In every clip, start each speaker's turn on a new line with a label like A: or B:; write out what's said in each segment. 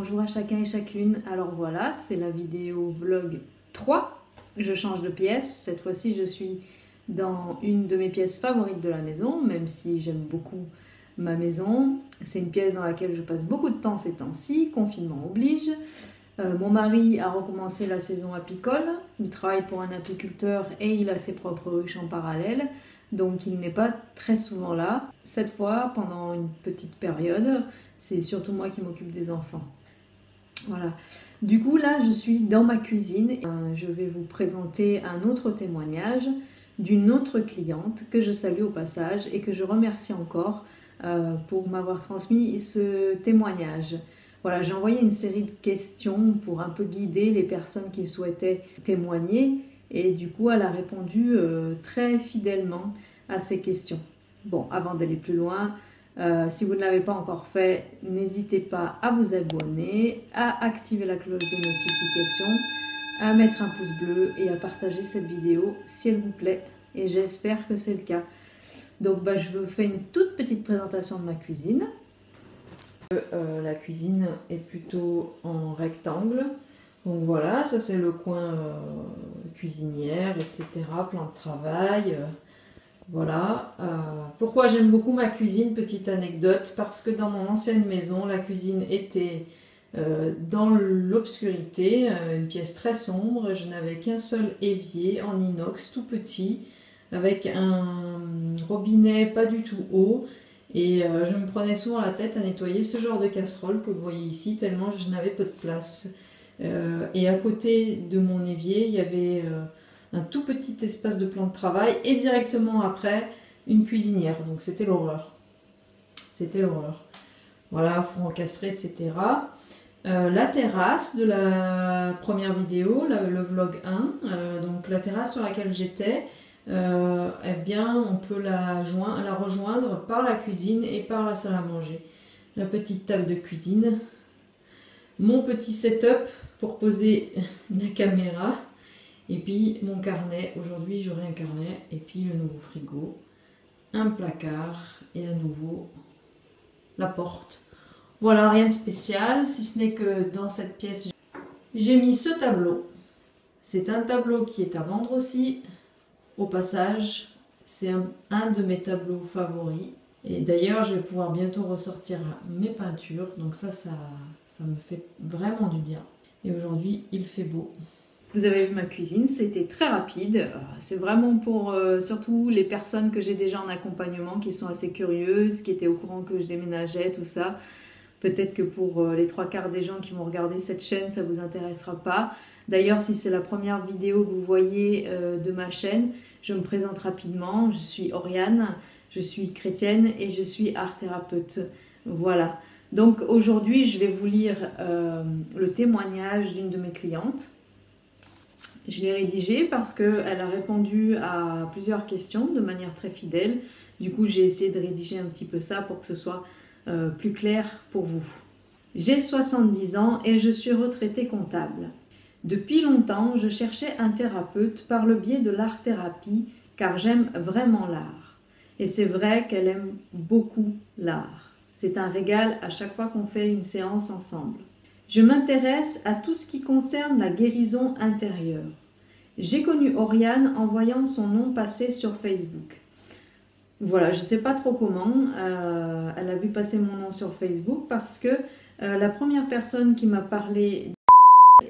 A: bonjour à chacun et chacune. Alors voilà, c'est la vidéo vlog 3. Je change de pièce. Cette fois-ci, je suis dans une de mes pièces favorites de la maison, même si j'aime beaucoup ma maison. C'est une pièce dans laquelle je passe beaucoup de temps ces temps-ci, confinement oblige. Mon mari a recommencé la saison apicole. Il travaille pour un apiculteur et il a ses propres ruches en parallèle. Donc il n'est pas très souvent là. Cette fois, pendant une petite période, c'est surtout moi qui m'occupe des enfants. Voilà. Du coup, là, je suis dans ma cuisine. Je vais vous présenter un autre témoignage d'une autre cliente que je salue au passage et que je remercie encore pour m'avoir transmis ce témoignage. Voilà, j'ai envoyé une série de questions pour un peu guider les personnes qui souhaitaient témoigner et du coup, elle a répondu très fidèlement à ces questions. Bon, avant d'aller plus loin, si vous ne l'avez pas encore fait, n'hésitez pas à vous abonner, à activer la cloche de notification, à mettre un pouce bleu et à partager cette vidéo si elle vous plaît. Et j'espère que c'est le cas. Donc je vous fais une toute petite présentation de ma cuisine. La cuisine est plutôt en rectangle. Donc voilà, ça c'est le coin cuisinière, etc. Plan de travail. Voilà. Pourquoi j'aime beaucoup ma cuisine, petite anecdote, parce que dans mon ancienne maison, la cuisine était dans l'obscurité, une pièce très sombre. Je n'avais qu'un seul évier en inox tout petit, avec un robinet pas du tout haut. Et je me prenais souvent la tête à nettoyer ce genre de casserole que vous voyez ici, tellement je n'avais peu de place. Et à côté de mon évier, il y avait un tout petit espace de plan de travail et directement après une cuisinière. Donc c'était l'horreur. C'était l'horreur. Voilà, four encastré, etc. La terrasse de la première vidéo, le vlog 1, donc la terrasse sur laquelle j'étais, eh bien on peut la rejoindre par la cuisine et par la salle à manger. La petite table de cuisine, mon petit setup pour poser la caméra, et puis mon carnet. Aujourd'hui j'aurai un carnet, et puis le nouveau frigo, un placard et à nouveau la porte. Voilà, rien de spécial, si ce n'est que dans cette pièce j'ai mis ce tableau. C'est un tableau qui est à vendre aussi. Au passage, c'est un de mes tableaux favoris. Et d'ailleurs, je vais pouvoir bientôt ressortir mes peintures. Donc ça me fait vraiment du bien. Et aujourd'hui, il fait beau. Vous avez vu ma cuisine, c'était très rapide. C'est vraiment pour surtout les personnes que j'ai déjà en accompagnement qui sont assez curieuses, qui étaient au courant que je déménageais, tout ça. Peut-être que pour les 3/4 des gens qui vont regarder cette chaîne, ça ne vous intéressera pas. D'ailleurs, si c'est la première vidéo que vous voyez de ma chaîne, je me présente rapidement. Je suis Oriane, je suis chrétienne et je suis art thérapeute. Voilà. Donc aujourd'hui, je vais vous lire le témoignage d'une de mes clientes. Je l'ai rédigé parce qu'elle a répondu à plusieurs questions de manière très fidèle. Du coup, j'ai essayé de rédiger un petit peu ça pour que ce soit plus clair pour vous. J'ai 70 ans et je suis retraitée comptable. Depuis longtemps, je cherchais un thérapeute par le biais de l'art-thérapie car j'aime vraiment l'art. Et c'est vrai qu'elle aime beaucoup l'art. C'est un régal à chaque fois qu'on fait une séance ensemble. Je m'intéresse à tout ce qui concerne la guérison intérieure. J'ai connu Oriane en voyant son nom passer sur Facebook. Voilà, je ne sais pas trop comment. Elle a vu passer mon nom sur Facebook parce que la première personne qui m'a parlé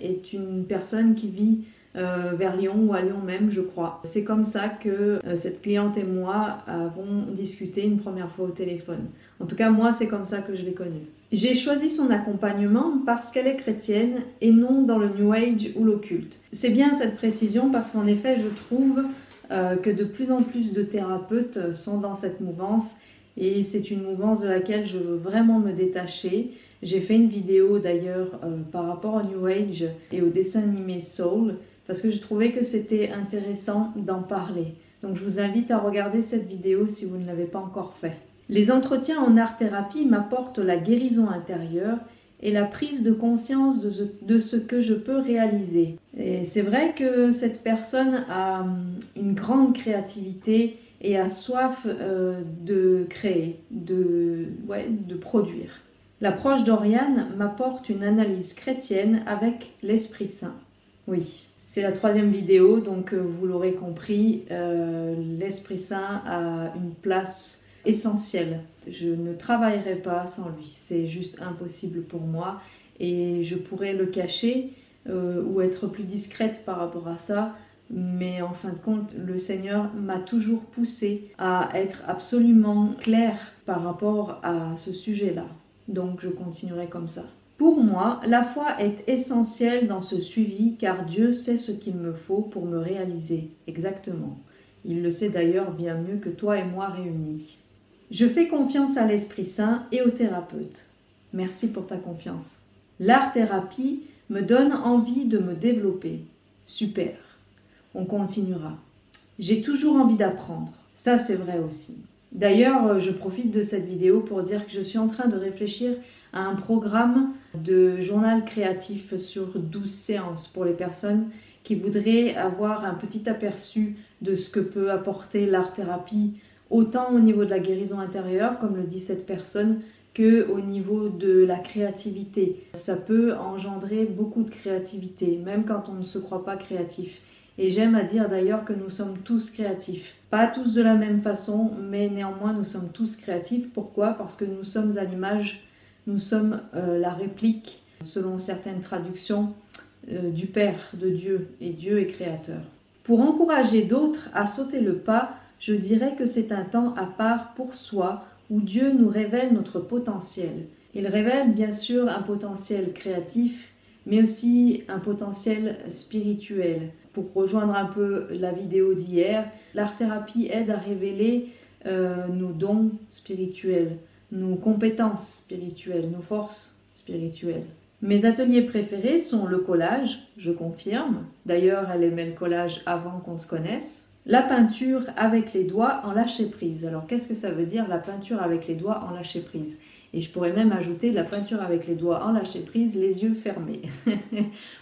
A: est une personne qui vit vers Lyon ou à Lyon même, je crois. C'est comme ça que cette cliente et moi avons discuté une première fois au téléphone. En tout cas, moi, c'est comme ça que je l'ai connue. J'ai choisi son accompagnement parce qu'elle est chrétienne et non dans le New Age ou l'occulte. C'est bien cette précision parce qu'en effet, je trouve que de plus en plus de thérapeutes sont dans cette mouvance et c'est une mouvance de laquelle je veux vraiment me détacher. J'ai fait une vidéo d'ailleurs par rapport au New Age et au dessin animé Soul parce que je trouvais que c'était intéressant d'en parler. Donc je vous invite à regarder cette vidéo si vous ne l'avez pas encore fait. Les entretiens en art-thérapie m'apportent la guérison intérieure et la prise de conscience de ce que je peux réaliser. Et c'est vrai que cette personne a une grande créativité et a soif de créer, de produire. L'approche d'Oriane m'apporte une analyse chrétienne avec l'Esprit Saint. Oui, c'est la 3e vidéo, donc vous l'aurez compris, l'Esprit Saint a une place essentielle. Je ne travaillerai pas sans lui, c'est juste impossible pour moi et je pourrais le cacher ou être plus discrète par rapport à ça, mais en fin de compte, le Seigneur m'a toujours poussée à être absolument claire par rapport à ce sujet-là. Donc je continuerai comme ça. Pour moi, la foi est essentielle dans ce suivi car Dieu sait ce qu'il me faut pour me réaliser. Exactement. Il le sait d'ailleurs bien mieux que toi et moi réunis. Je fais confiance à l'Esprit Saint et au thérapeute. Merci pour ta confiance. L'art-thérapie me donne envie de me développer. Super. On continuera. J'ai toujours envie d'apprendre. Ça, c'est vrai aussi. D'ailleurs, je profite de cette vidéo pour dire que je suis en train de réfléchir à un programme de journal créatif sur 12 séances pour les personnes qui voudraient avoir un petit aperçu de ce que peut apporter l'art-thérapie, autant au niveau de la guérison intérieure, comme le dit cette personne, qu'au niveau de la créativité. Ça peut engendrer beaucoup de créativité, même quand on ne se croit pas créatif. Et j'aime à dire d'ailleurs que nous sommes tous créatifs. Pas tous de la même façon, mais néanmoins nous sommes tous créatifs. Pourquoi ? Parce que nous sommes à l'image, nous sommes la réplique, selon certaines traductions, du Père, de Dieu. Et Dieu est créateur. Pour encourager d'autres à sauter le pas, je dirais que c'est un temps à part pour soi où Dieu nous révèle notre potentiel. Il révèle bien sûr un potentiel créatif, mais aussi un potentiel spirituel. Pour rejoindre un peu la vidéo d'hier, l'art-thérapie aide à révéler nos dons spirituels, nos compétences spirituelles, nos forces spirituelles. Mes ateliers préférés sont le collage, je confirme. D'ailleurs, elle aimait le collage avant qu'on se connaisse. La peinture avec les doigts en lâcher prise. Alors, qu'est-ce que ça veut dire la peinture avec les doigts en lâcher prise ? Et je pourrais même ajouter la peinture avec les doigts en lâcher prise, les yeux fermés.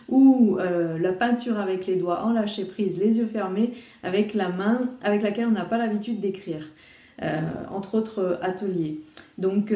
A: Ou la peinture avec les doigts en lâcher prise, les yeux fermés, avec la main avec laquelle on n'a pas l'habitude d'écrire. Entre autres ateliers. Donc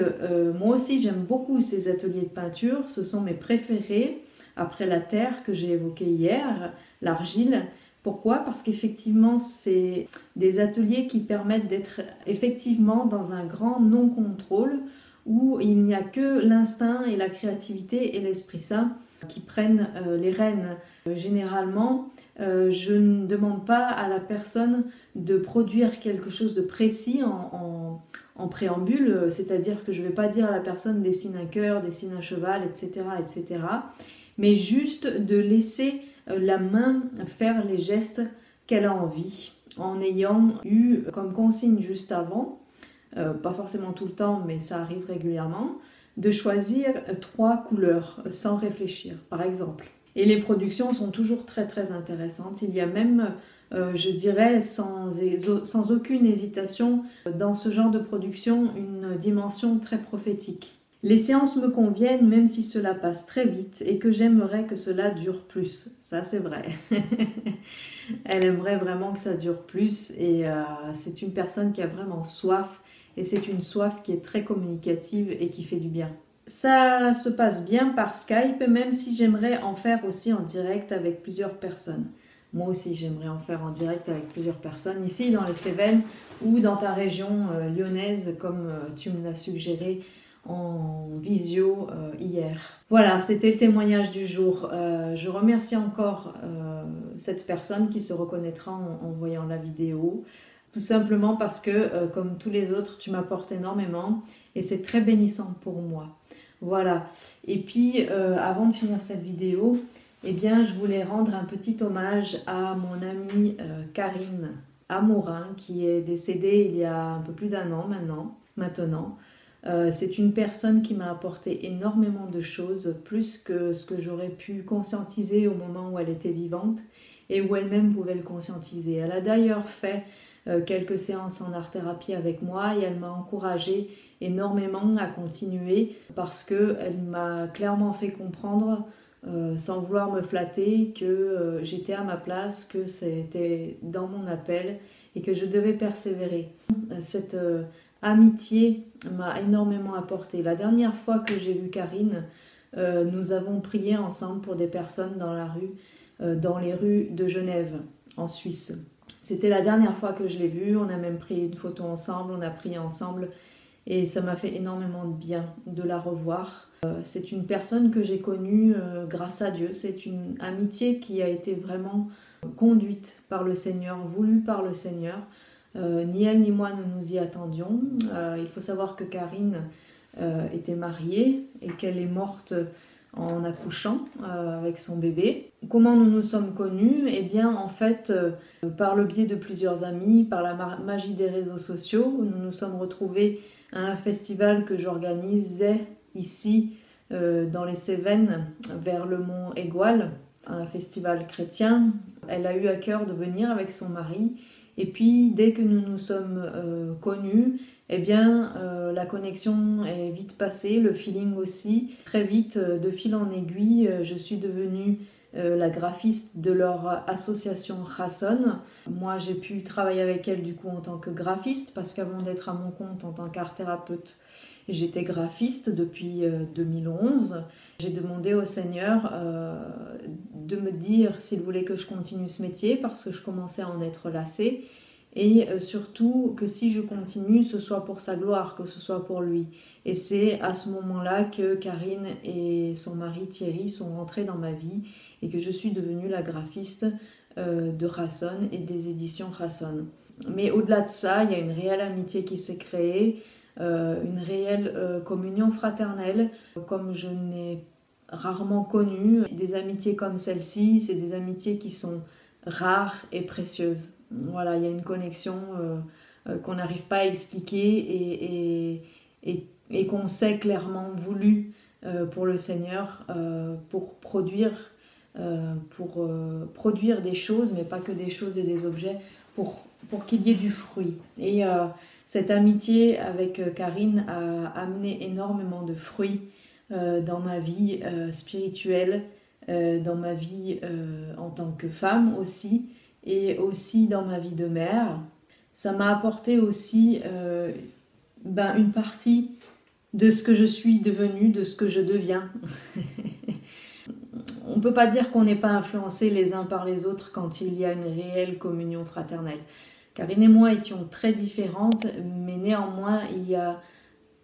A: moi aussi j'aime beaucoup ces ateliers de peinture, ce sont mes préférés, après la terre que j'ai évoquée hier, l'argile. Pourquoi ? Parce qu'effectivement c'est des ateliers qui permettent d'être effectivement dans un grand non-contrôle, où il n'y a que l'instinct et la créativité et l'Esprit Saint qui prennent les rênes. Généralement, je ne demande pas à la personne de produire quelque chose de précis en préambule, c'est-à-dire que je ne vais pas dire à la personne dessine un cœur, dessine un cheval, etc., etc., mais juste de laisser la main faire les gestes qu'elle a envie, en ayant eu comme consigne juste avant, pas forcément tout le temps, mais ça arrive régulièrement, de choisir 3 couleurs sans réfléchir, par exemple. Et les productions sont toujours très très intéressantes. Il y a même, je dirais, sans aucune hésitation, dans ce genre de production, une dimension très prophétique. Les séances me conviennent même si cela passe très vite et que j'aimerais que cela dure plus. Ça, c'est vrai. Elle aimerait vraiment que ça dure plus et c'est une personne qui a vraiment soif et c'est une soif qui est très communicative et qui fait du bien. Ça se passe bien par Skype, même si j'aimerais en faire aussi en direct avec plusieurs personnes. Moi aussi, j'aimerais en faire en direct avec plusieurs personnes, ici dans les Cévennes ou dans ta région lyonnaise, comme tu me l'as suggéré en visio hier. Voilà, c'était le témoignage du jour. Je remercie encore cette personne qui se reconnaîtra en voyant la vidéo, tout simplement parce que, comme tous les autres, tu m'apportes énormément et c'est très bénissant pour moi. Voilà, et puis avant de finir cette vidéo, eh bien, je voulais rendre un petit hommage à mon amie Karine Amorin, qui est décédée il y a un peu plus d'1 an maintenant. C'est une personne qui m'a apporté énormément de choses, plus que ce que j'aurais pu conscientiser au moment où elle était vivante et où elle-même pouvait le conscientiser. Elle a d'ailleurs fait quelques séances en art-thérapie avec moi et elle m'a encouragée énormément à continuer parce qu'elle m'a clairement fait comprendre, sans vouloir me flatter, que j'étais à ma place, que c'était dans mon appel et que je devais persévérer. Cette amitié m'a énormément apporté. La dernière fois que j'ai vu Karine, nous avons prié ensemble pour des personnes dans la rue, dans les rues de Genève, en Suisse. C'était la dernière fois que je l'ai vue, on a même pris une photo ensemble, on a prié ensemble et ça m'a fait énormément de bien de la revoir. C'est une personne que j'ai connue grâce à Dieu, c'est une amitié qui a été vraiment conduite par le Seigneur, voulue par le Seigneur. Ni elle ni moi ne nous y attendions. Il faut savoir que Karine était mariée et qu'elle est morte en accouchant avec son bébé. Comment nous nous sommes connus? Eh bien, en fait, par le biais de plusieurs amis, par la magie des réseaux sociaux, nous nous sommes retrouvés à un festival que j'organisais ici dans les Cévennes, vers le mont Égual, un festival chrétien. Elle a eu à cœur de venir avec son mari. Et puis, dès que nous nous sommes connus, eh bien, la connexion est vite passée, le feeling aussi. Très vite, de fil en aiguille, je suis devenue la graphiste de leur association Rasson. Moi, j'ai pu travailler avec elle du coup en tant que graphiste, parce qu'avant d'être à mon compte en tant qu'art thérapeute, j'étais graphiste depuis 2011. J'ai demandé au Seigneur de me dire s'il voulait que je continue ce métier parce que je commençais à en être lassée et surtout que si je continue, ce soit pour sa gloire, que ce soit pour lui. Et c'est à ce moment-là que Karine et son mari Thierry sont rentrés dans ma vie et que je suis devenue la graphiste de Rasson et des éditions Rasson. Mais au-delà de ça, il y a une réelle amitié qui s'est créée. Une réelle communion fraternelle, comme je n'ai rarement connu. Des amitiés comme celle-ci, c'est des amitiés qui sont rares et précieuses. Voilà, il y a une connexion qu'on n'arrive pas à expliquer et qu'on sait clairement voulu pour le Seigneur pour produire des choses, mais pas que des choses et des objets, pour qu'il y ait du fruit. Et cette amitié avec Karine a amené énormément de fruits dans ma vie spirituelle, dans ma vie en tant que femme aussi, et aussi dans ma vie de mère. Ça m'a apporté aussi une partie de ce que je suis devenue, de ce que je deviens. On ne peut pas dire qu'on n'est pas influencés les uns par les autres quand il y a une réelle communion fraternelle. Karine et moi étions très différentes, mais néanmoins, il y a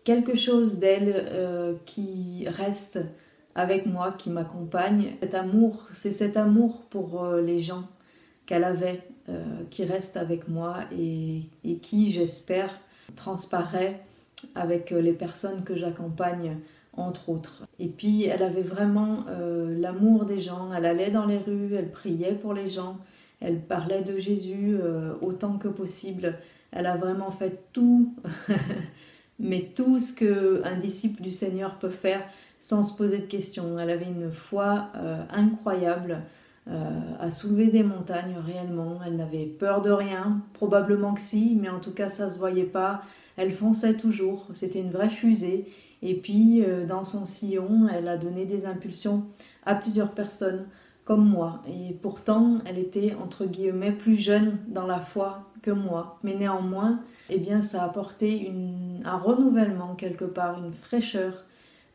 A: quelque chose d'elle qui reste avec moi, qui m'accompagne. Cet amour, c'est cet amour pour les gens qu'elle avait, qui reste avec moi et qui, j'espère, transparaît avec les personnes que j'accompagne, entre autres. Et puis, elle avait vraiment l'amour des gens. Elle allait dans les rues, elle priait pour les gens. Elle parlait de Jésus autant que possible. Elle a vraiment fait tout, mais tout ce qu'un disciple du Seigneur peut faire sans se poser de questions. Elle avait une foi incroyable à soulever des montagnes réellement. Elle n'avait peur de rien, probablement que si, mais en tout cas ça se voyait pas. Elle fonçait toujours, c'était une vraie fusée. Et puis dans son sillon, elle a donné des impulsions à plusieurs personnes comme moi. Et pourtant, elle était, entre guillemets, plus jeune dans la foi que moi. Mais néanmoins, eh bien, ça a apporté un renouvellement quelque part, une fraîcheur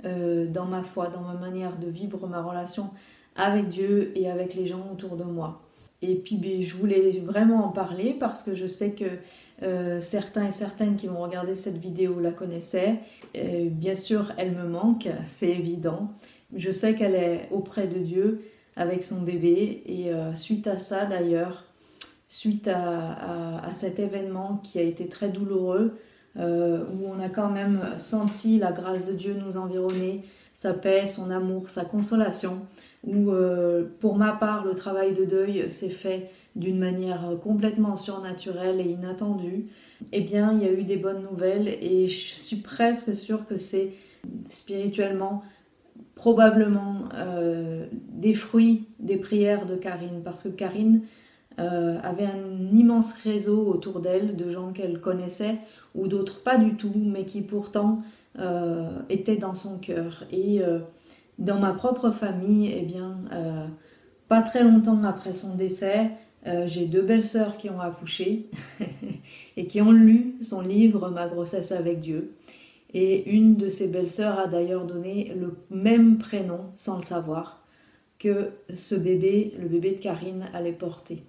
A: dans ma foi, dans ma manière de vivre ma relation avec Dieu et avec les gens autour de moi. Et puis, je voulais vraiment en parler parce que je sais que certains et certaines qui vont regarder cette vidéo la connaissaient. Bien sûr, elle me manque, c'est évident. Je sais qu'elle est auprès de Dieu avec son bébé et suite à ça d'ailleurs, suite à cet événement qui a été très douloureux, où on a quand même senti la grâce de Dieu nous environner, sa paix, son amour, sa consolation, où pour ma part le travail de deuil s'est fait d'une manière complètement surnaturelle et inattendue. Eh bien, il y a eu des bonnes nouvelles et je suis presque sûre que c'est spirituellement probablement des fruits des prières de Karine, parce que Karine avait un immense réseau autour d'elle de gens qu'elle connaissait ou d'autres pas du tout, mais qui pourtant étaient dans son cœur. Et dans ma propre famille, eh bien, pas très longtemps après son décès, j'ai 2 belles-sœurs qui ont accouché et qui ont lu son livre Ma grossesse avec Dieu. Et une de ses belles-sœurs a d'ailleurs donné le même prénom, sans le savoir, que ce bébé, le bébé de Karine, allait porter.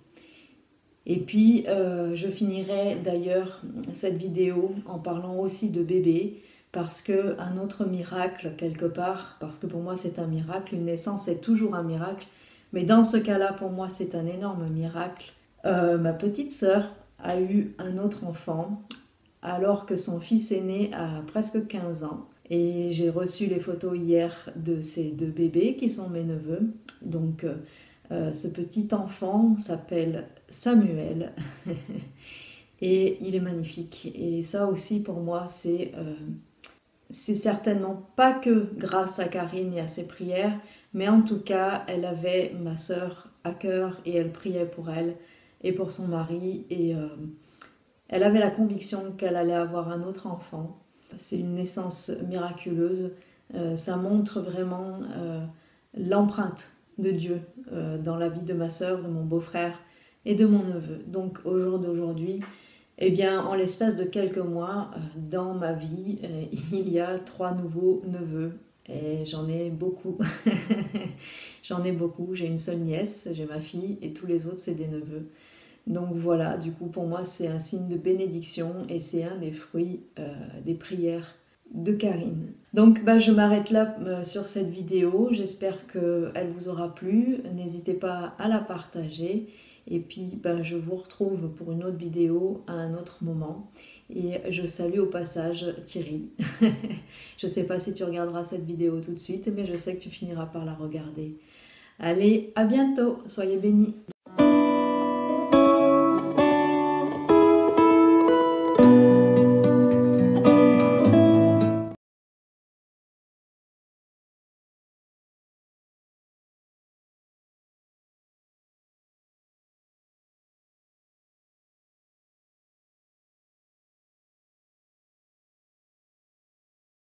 A: Et puis, je finirai d'ailleurs cette vidéo en parlant aussi de bébé, parce qu'un autre miracle, quelque part, parce que pour moi c'est un miracle, une naissance est toujours un miracle, mais dans ce cas-là, pour moi, c'est un énorme miracle. Ma petite sœur a eu un autre enfant, alors que son fils aîné a presque 15 ans. Et j'ai reçu les photos hier de ces deux bébés qui sont mes neveux. Donc, ce petit enfant s'appelle Samuel et il est magnifique. Et ça aussi, pour moi, c'est certainement pas que grâce à Karine et à ses prières, mais en tout cas, elle avait ma sœur à cœur et elle priait pour elle et pour son mari. Et elle avait la conviction qu'elle allait avoir un autre enfant. C'est une naissance miraculeuse. Ça montre vraiment l'empreinte de Dieu dans la vie de ma sœur, de mon beau-frère et de mon neveu. Donc au jour d'aujourd'hui, eh bien, en l'espace de quelques mois, dans ma vie, il y a 3 nouveaux neveux. Et j'en ai beaucoup. J'en ai beaucoup. J'ai une seule nièce, j'ai ma fille, et tous les autres, c'est des neveux. Donc voilà, du coup, pour moi, c'est un signe de bénédiction et c'est un des fruits des prières de Karine. Donc je m'arrête là sur cette vidéo. J'espère qu'elle vous aura plu. N'hésitez pas à la partager. Et puis, je vous retrouve pour une autre vidéo à un autre moment. Et je salue au passage Thierry. Je ne sais pas si tu regarderas cette vidéo tout de suite, mais je sais que tu finiras par la regarder. Allez, à bientôt. Soyez bénis.